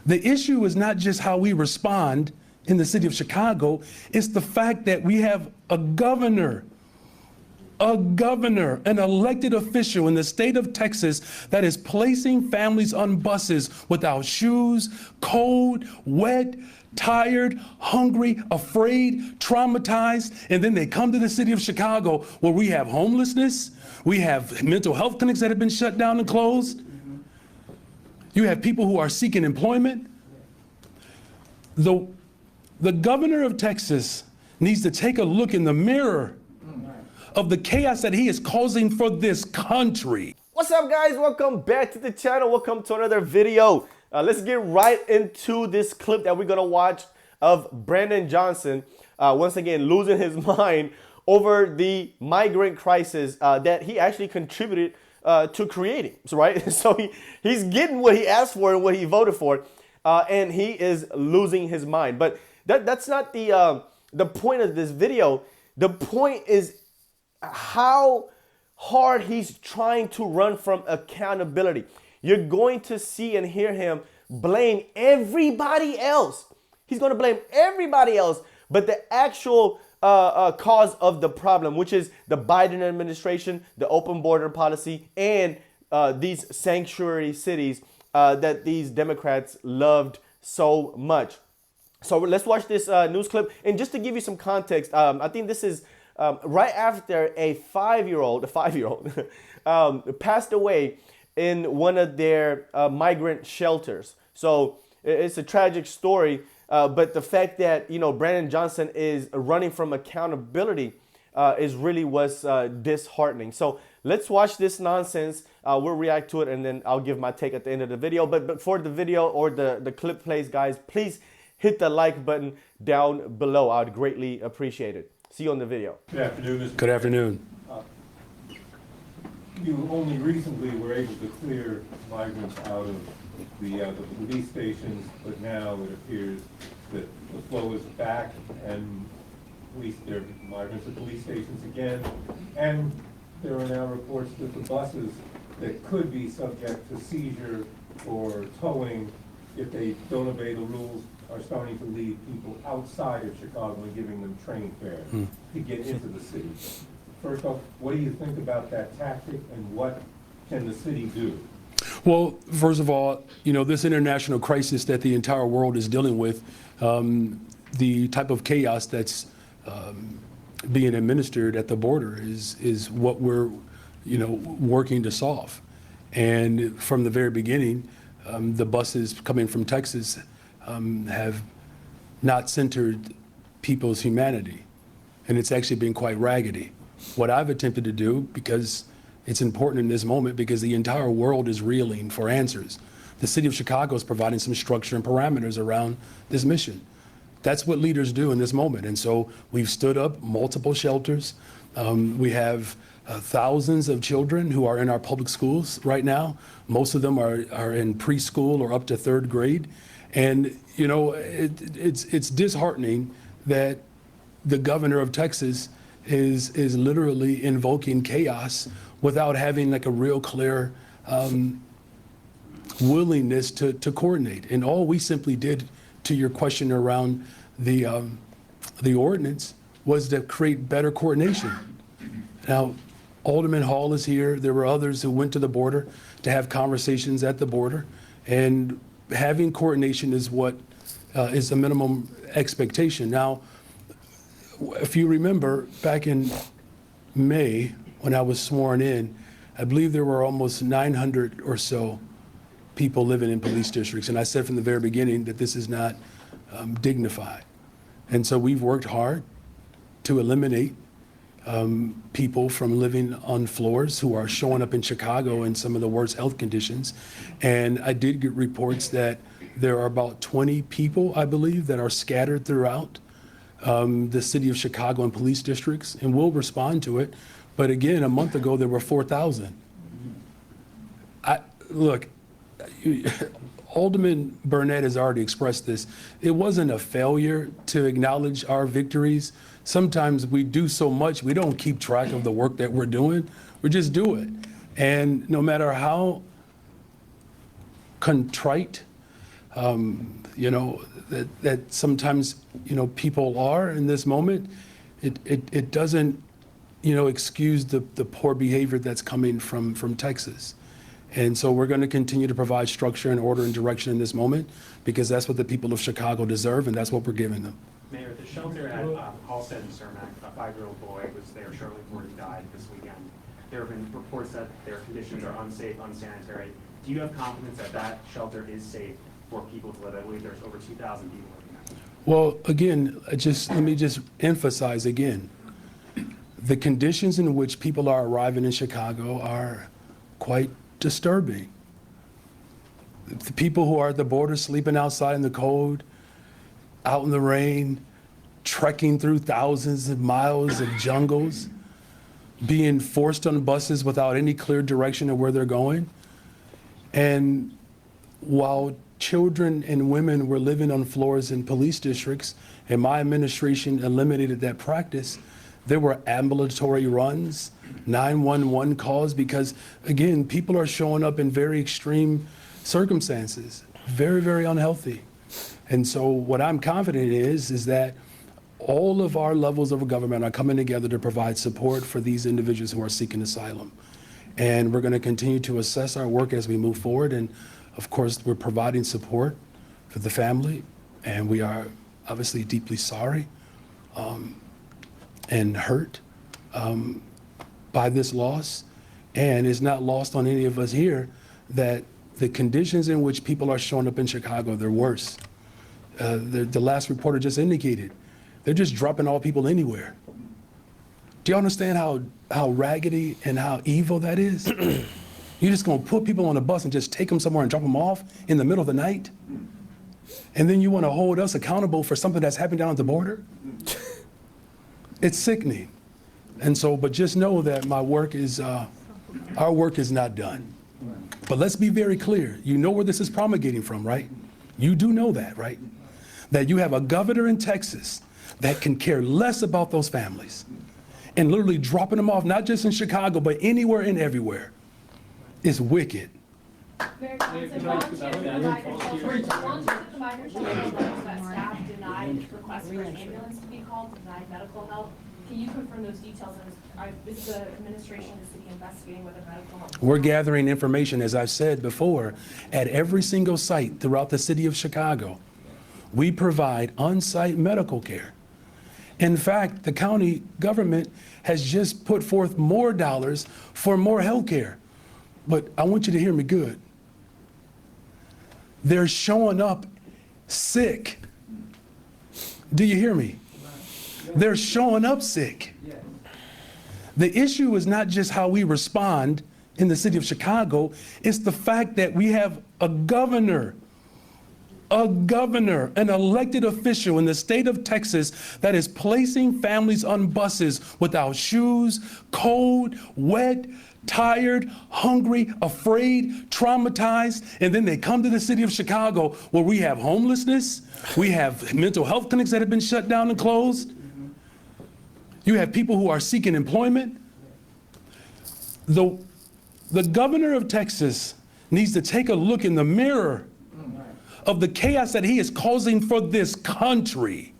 The issue is not just how we respond in the city of Chicago, it's the fact that we have a governor, an elected official in the state of Texas that is placing families on buses without shoes, cold, wet, tired, hungry, afraid, traumatized, and then they come to the city of Chicago where we have homelessness, we have mental health clinics that have been shut down and closed. You have people who are seeking employment. The governor of Texas needs to take a look in the mirror of the chaos that he is causing for this country. What's up, guys? Welcome back to the channel. Welcome to another video. Let's get right into this clip that we're gonna watch of Brandon Johnson once again losing his mind over the migrant crisis that he actually contributed to creating, right? So he's getting what he asked for and what he voted for, and he is losing his mind. But that's not the point of this video. The point is how hard he's trying to run from accountability. You're going to see and hear him blame everybody else. He's going to blame everybody else, but the actual cause of the problem, which is the Biden administration, the open border policy, and these sanctuary cities that these Democrats loved so much. So let's watch this news clip. And just to give you some context, I think this is right after a five-year-old passed away in one of their migrant shelters. So it's a tragic story, but the fact that, you know, Brandon Johnson is running from accountability is really what's disheartening. So let's watch this nonsense. We'll react to it, and then I'll give my take at the end of the video. But before the video or the clip plays, guys, please hit the like button down below. I'd greatly appreciate it. See you on the video. Good afternoon, Mr. Good afternoon. You only recently were able to clear migrants out of the police stations, but now it appears that the flow is back and there are migrants at police stations again. And there are now reports that the buses that could be subject to seizure or towing if they don't obey the rules are starting to lead people outside of Chicago and giving them train fare to get into the city. First off, what do you think about that tactic, and what can the city do? Well, first of all, you know, this international crisis that the entire world is dealing with, the type of chaos that's being administered at the border is what we're, you know, working to solve. And from the very beginning, the buses coming from Texas have not centered people's humanity, and it's actually been quite raggedy. What I've attempted to do, because it's important in this moment, because the entire world is reeling for answers. The city of Chicago is providing some structure and parameters around this mission. That's what leaders do in this moment. And so we've stood up multiple shelters. We have thousands of children who are in our public schools right now. Most of them are in preschool or up to third grade. And, you know, it's disheartening that the governor of Texas is literally invoking chaos without having like a real clear willingness to coordinate. And all we simply did, to your question around the ordinance, was to create better coordination. Now, Alderman Hall is here. There were others who went to the border to have conversations at the border, and having coordination is what is the minimum expectation. Now, if you remember, back in May, when I was sworn in, I believe there were almost 900 or so people living in police districts. And I said from the very beginning that this is not dignified. And so we've worked hard to eliminate people from living on floors who are showing up in Chicago in some of the worst health conditions. And I did get reports that there are about 20 people, I believe, that are scattered throughout the city of Chicago and police districts, and we'll respond to it. But again, a month ago, there were 4,000. Look, Alderman Burnett has already expressed this. It wasn't a failure to acknowledge our victories. Sometimes we do so much, we don't keep track of the work that we're doing. We just do it. And no matter how contrite, that sometimes, people are in this moment, it doesn't, excuse the poor behavior that's coming from Texas. And so we're going to continue to provide structure and order and direction in this moment because that's what the people of Chicago deserve and that's what we're giving them. Mayor, the shelter at Halstead and Cermak, a 5-year-old boy was there shortly before he died this weekend. There have been reports that their conditions are unsafe, unsanitary. Do you have confidence that that shelter is safe for people to live? I believe there's over 2,000 people living there. Well, again, let me just emphasize again, the conditions in which people are arriving in Chicago are quite disturbing. The people who are at the border sleeping outside in the cold, out in the rain, trekking through thousands of miles of jungles, being forced on buses without any clear direction of where they're going. And while children and women were living on floors in police districts, and my administration eliminated that practice, there were ambulatory runs, 911 calls, because again, people are showing up in very extreme circumstances, very, very unhealthy. And so what I'm confident is that all of our levels of government are coming together to provide support for these individuals who are seeking asylum. And we're going to continue to assess our work as we move forward. And of course, we're providing support for the family. And we are obviously deeply sorry and hurt by this loss. And it's not lost on any of us here that the conditions in which people are showing up in Chicago, they're worse. The last reporter just indicated, they're just dropping all people anywhere. Do you understand how raggedy and how evil that is? You're just gonna put people on a bus and just take them somewhere and drop them off in the middle of the night? And then you wanna hold us accountable for something that's happened down at the border? It's sickening. And so, but just know that our work is not done. But let's be very clear. You know where this is promulgating from, right? You do know that, right? That you have a governor in Texas that can care less about those families and literally dropping them off, not just in Chicago, but anywhere and everywhere. It's wicked. Mayor Johnson, volunteers at the migrant shelter that staff denied requests for an ambulance to be called, denied medical help. Can you confirm those details? Is the administration and the city investigating whether medical help? We're gathering information, as I've said before, at every single site throughout the city of Chicago. We provide on-site medical care. In fact, the county government has just put forth more dollars for more health care. But I want you to hear me good. They're showing up sick. Do you hear me? They're showing up sick. The issue is not just how we respond in the city of Chicago, it's the fact that we have a governor, an elected official in the state of Texas that is placing families on buses without shoes, cold, wet, tired, hungry, afraid, traumatized, and then they come to the city of Chicago where we have homelessness, we have mental health clinics that have been shut down and closed. You have people who are seeking employment. The governor of Texas needs to take a look in the mirror of the chaos that he is causing for this country.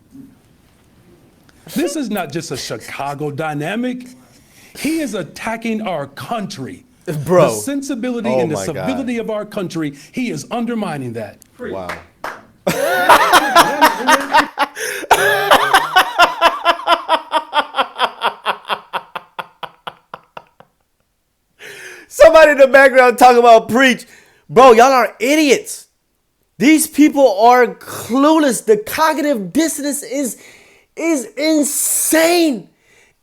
This is not just a Chicago dynamic. He is attacking our country. Bro. The sensibility Oh and the my God. civility of our country, he is undermining that. Wow. Somebody in the background talking about preach. Bro, y'all are idiots. These people are clueless. The cognitive dissonance is insane.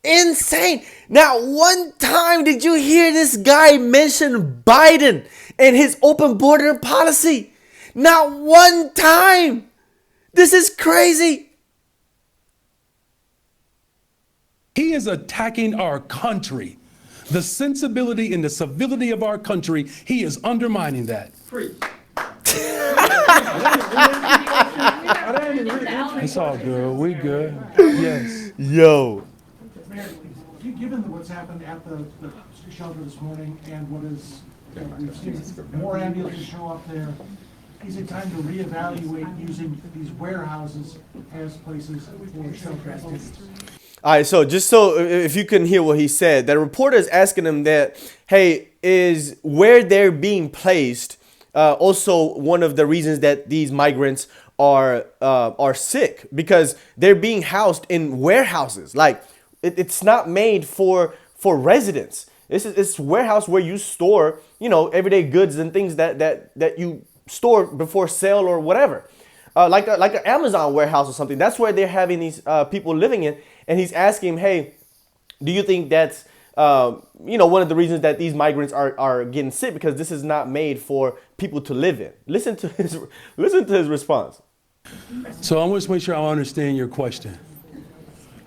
Insane. Not one time did you hear this guy mention Biden and his open border policy. Not one time. This is crazy. He is attacking our country. The sensibility and the civility of our country, he is undermining that. It's all good. We good. Yes. Yo. Mayor, given what's happened at the shelter this morning and what is, we've seen more ambulances show up there, is it time to reevaluate using these warehouses as places for shelter activities? All right, so just so if you can hear what he said, the reporter is asking him that, hey, is where they're being placed also one of the reasons that these migrants are sick? Because they're being housed in warehouses. Like it's not made for residents. It's warehouse where you store, you know, everyday goods and things that you store before sale or whatever. Like an Amazon warehouse or something. That's where they're having these people living in. And he's asking him, hey, do you think that's, you know, one of the reasons that these migrants are getting sick? Because this is not made for people to live in. Listen to his response. So I want to make sure I understand your question.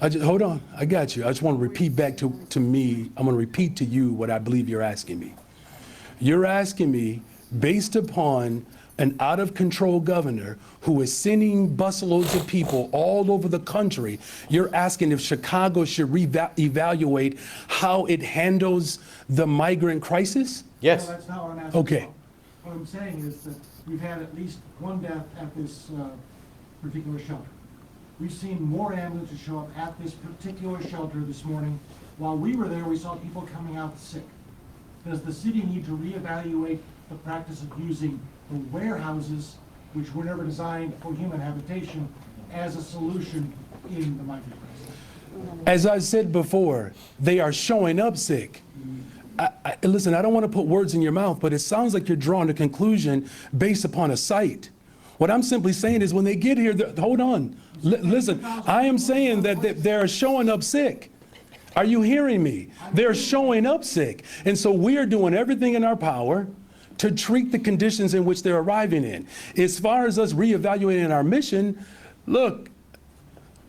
Hold on, I got you. I just want to repeat back to me. I'm going to repeat to you what I believe you're asking me. You're asking me, based upon an out-of-control governor who is sending busloads of people all over the country, you're asking if Chicago should evaluate how it handles the migrant crisis? Yes. No, that's not what I'm asking. Okay. What I'm saying is that we've had at least one death at this particular shelter. We've seen more ambulances show up at this particular shelter this morning. While we were there, we saw people coming out sick. Does the city need to reevaluate the practice of using the warehouses, which were never designed for human habitation, as a solution in the migrant crisis? As I said before, they are showing up sick. Listen, I don't want to put words in your mouth, but it sounds like you're drawing a conclusion based upon a site. What I'm simply saying is when they get here, hold on. Listen, I am saying that they're showing up sick. Are you hearing me? They're showing up sick. And so we are doing everything in our power to treat the conditions in which they're arriving in. As far as us reevaluating our mission, look,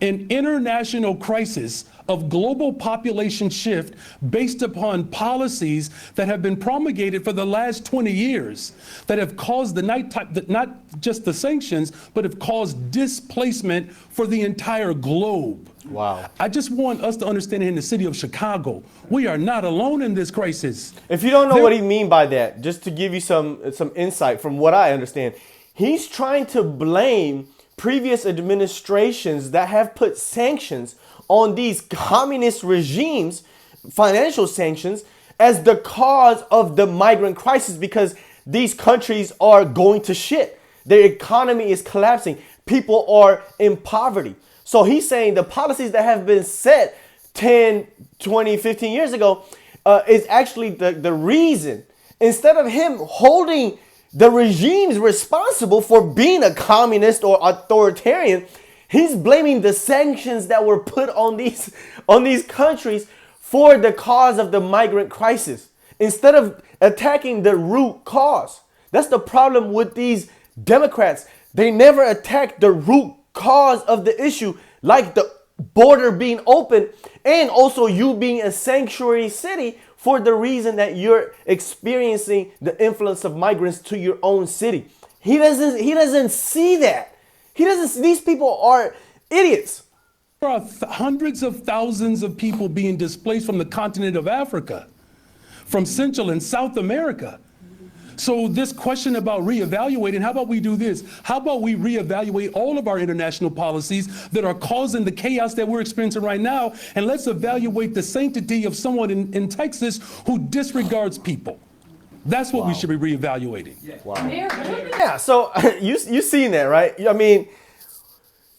an international crisis of global population shift based upon policies that have been promulgated for the last 20 years that have caused not just the sanctions, but have caused displacement for the entire globe. Wow. I just want us to understand in the city of Chicago, we are not alone in this crisis. If you don't know what he mean by that, just to give you some insight from what I understand, he's trying to blame previous administrations that have put sanctions on these communist regimes, financial sanctions, as the cause of the migrant crisis, because these countries are going to shit. Their economy is collapsing. People are in poverty. So he's saying the policies that have been set 10, 20, 15 years ago is actually the reason. Instead of him holding the regimes responsible for being a communist or authoritarian, he's blaming the sanctions that were put on these countries for the cause of the migrant crisis, instead of attacking the root cause. That's the problem with these Democrats. They never attack the root cause of the issue, like the border being open and also you being a sanctuary city for the reason that you're experiencing the influence of migrants to your own city. He doesn't see that. These people are idiots. There are hundreds of thousands of people being displaced from the continent of Africa, from Central and South America. So this question about reevaluating, how about we do this? How about we reevaluate all of our international policies that are causing the chaos that we're experiencing right now, and let's evaluate the sanctity of someone in Texas who disregards people. That's what we should be reevaluating. Wow. Yeah, so you seen that, right? I mean,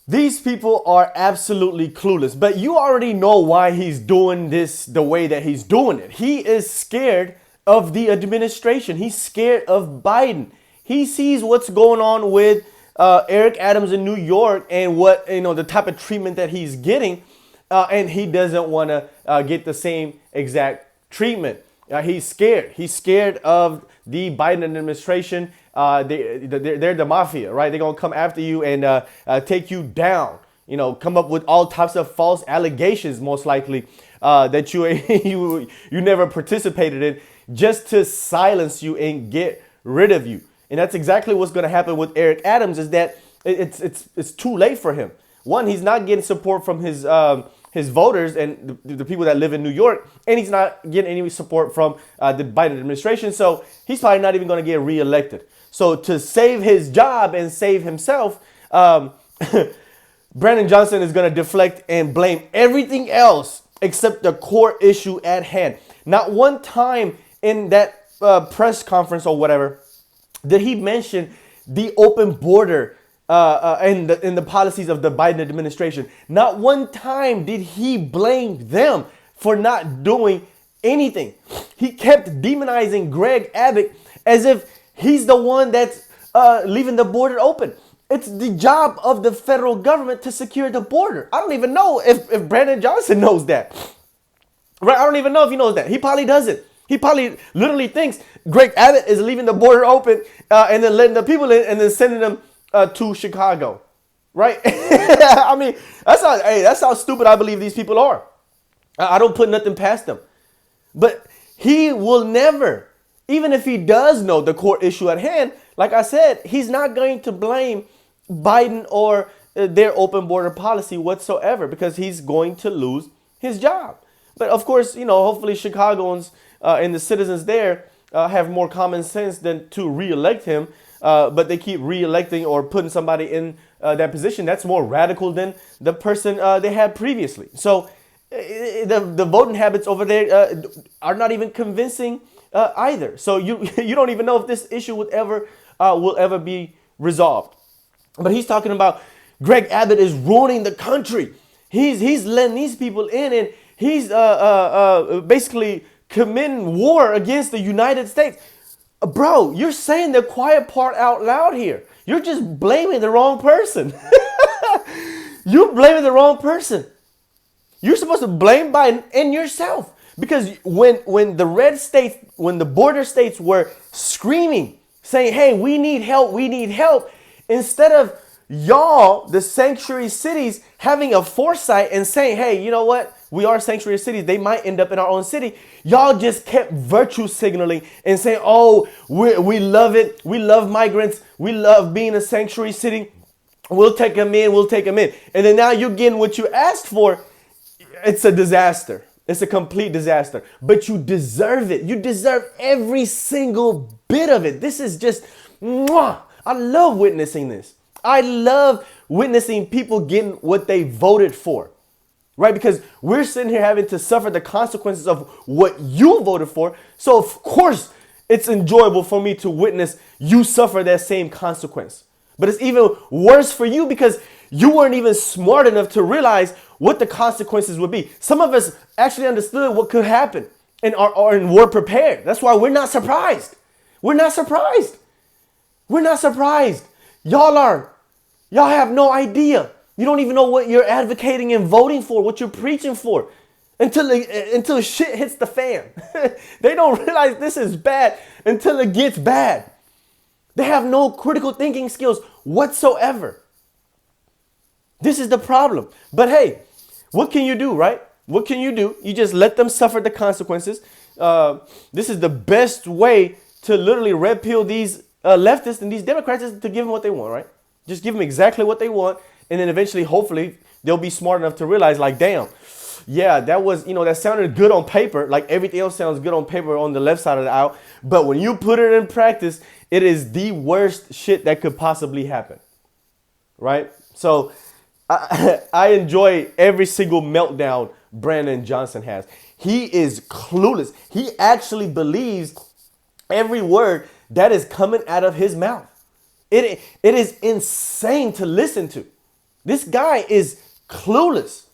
these people are absolutely clueless, but you already know why he's doing this the way that he's doing it. He is scared of the administration. He's scared of Biden. He sees what's going on with Eric Adams in New York and what, the type of treatment that he's getting, and he doesn't want to get the same exact treatment. He's scared. He's scared of the Biden administration. They're the mafia, right? They're gonna come after you and take you down. Come up with all types of false allegations, most likely that you never participated in, just to silence you and get rid of you. And that's exactly what's going to happen with Eric Adams. Is that it's too late for him. One, he's not getting support from his voters and the people that live in New York, and he's not getting any support from the Biden administration. So he's probably not even going to get reelected. So to save his job and save himself, Brandon Johnson is going to deflect and blame everything else except the core issue at hand. Not one time in that press conference or whatever did he mention the open border and the policies of the Biden administration. Not one time did he blame them for not doing anything. He kept demonizing Greg Abbott as if he's the one that's leaving the border open. It's the job of the federal government to secure the border. I don't even know if Brandon Johnson knows that. Right? I don't even know if he knows that. He probably doesn't. He probably literally thinks Greg Abbott is leaving the border open and then letting the people in and then sending them to Chicago. Right? I mean, that's how stupid I believe these people are. I don't put nothing past them. But he will never, even if he does know the core issue at hand, like I said, he's not going to blame Biden or their open border policy whatsoever because he's going to lose his job. But of course, hopefully Chicagoans and the citizens there have more common sense than to re-elect him. But they keep re-electing or putting somebody in that position that's more radical than the person they had previously. So the voting habits over there are not even convincing either. So you don't even know if this issue will ever be resolved. But he's talking about Greg Abbott is ruining the country. He's letting these people in and he's basically committing war against the United States. Bro, you're saying the quiet part out loud here. You're just blaming the wrong person. You're blaming the wrong person. You're supposed to blame Biden and yourself. Because when the red states, when the border states were screaming, saying, hey, we need help, instead of y'all, the sanctuary cities, having a foresight and saying, hey, you know what? We are sanctuary cities. They might end up in our own city. Y'all just kept virtue signaling and saying, oh, we love it. We love migrants. We love being a sanctuary city. We'll take them in. We'll take them in. And then now you're getting what you asked for. It's a disaster. It's a complete disaster. But you deserve it. You deserve every single bit of it. This is just, mwah. I love witnessing this. I love witnessing people getting what they voted for. Right? Because we're sitting here having to suffer the consequences of what you voted for. So, of course, it's enjoyable for me to witness you suffer that same consequence. But it's even worse for you because you weren't even smart enough to realize what the consequences would be. Some of us actually understood what could happen and were prepared. That's why we're not surprised. We're not surprised. We're not surprised. Y'all aren't. Y'all have no idea. You don't even know what you're advocating and voting for, what you're preaching for, until shit hits the fan. They don't realize this is bad until it gets bad. They have no critical thinking skills whatsoever. This is the problem. But hey, what can you do, right? What can you do? You just let them suffer the consequences. This is the best way to literally red pill these leftists and these Democrats is to give them what they want, right? Just give them exactly what they want. And then eventually, hopefully, they'll be smart enough to realize like, damn, yeah, that was, that sounded good on paper. Like everything else sounds good on paper on the left side of the aisle. But when you put it in practice, it is the worst shit that could possibly happen. Right? So I enjoy every single meltdown Brandon Johnson has. He is clueless. He actually believes every word that is coming out of his mouth. It is insane to listen to. This guy is clueless.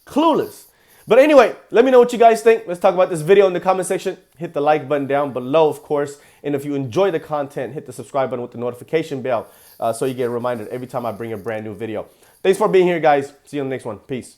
Clueless. But anyway, let me know what you guys think. Let's talk about this video in the comment section. Hit the like button down below, of course. And if you enjoy the content, hit the subscribe button with the notification bell so you get reminded every time I bring a brand new video. Thanks for being here, guys. See you on the next one. Peace.